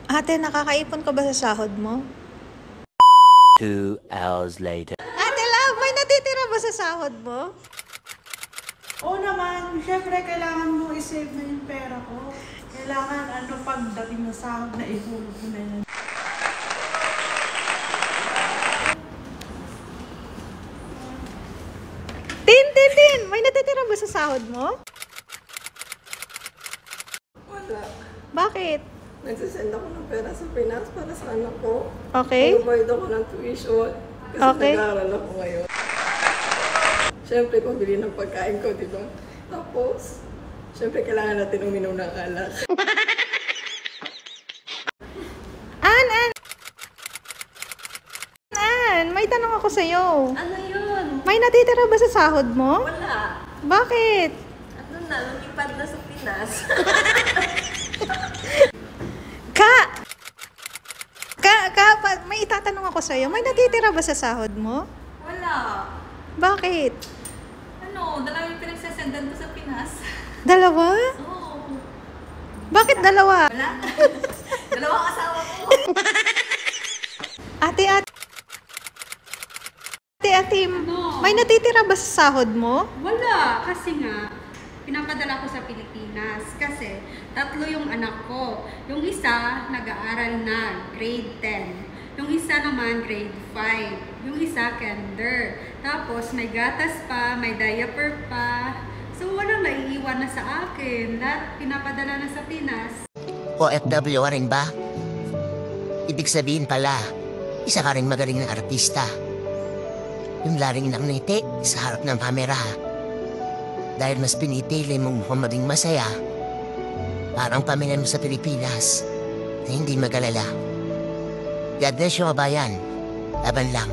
Ate, nakakaipon ka ba sa sahod mo? 2 hours later. Ate Love, may natitira ba sa sahod mo? Oo naman, syempre kailangan mo i-save na yung pera ko. Kailangan pagdating na sahod na ihulog mo na yan. Tin! May natitira ba sa sahod mo? Wala. Bakit? Nagsisend ako ng pera sa Pinas para sa anak ko. Okay. Nag-avoid ako ng tuition. Kasi Okay. nag-aaral ako ngayon. Siyempre, pabili ng pagkain ko, di ba? Tapos, siyempre, kailangan natin uminom ng alak. Ann, may tanong ako sa'yo. Ano yun? May natitira ba sa sahod mo? Wala. Bakit? Ano na, lumipad na sa Pinas. May itatanong ako sa'yo. May natitira ba sa sahod mo? Wala. Bakit? Ano, dalawa yung pinagsasendan ko sa Pinas. Dalawa? Oo. Bakit dalawa? Wala. Dalawang asawa ko. Ate, may natitira ba sa sahod mo? Wala, kasi nga, pinapadala ko sa Pilipinas kasi 3 yung anak ko. Yung isa, nag-aaral na, grade 10. Yung isa naman, grade 5. Yung isa, kinder. Tapos, may gatas pa, may diaper pa. So, walang naiiwan na sa akin. Lahat pinapadala na sa Pinas. OFW ka rin ba? Ibig sabihin pala, isa ka rin magaling na artista. Yung laring ng ngiti sa harap ng kamera. Dahil mas pinipili mong mukhang maging masaya, parang pamilya mo sa Pilipinas na hindi mag-alala. God bless you, kabayan. Laban lang.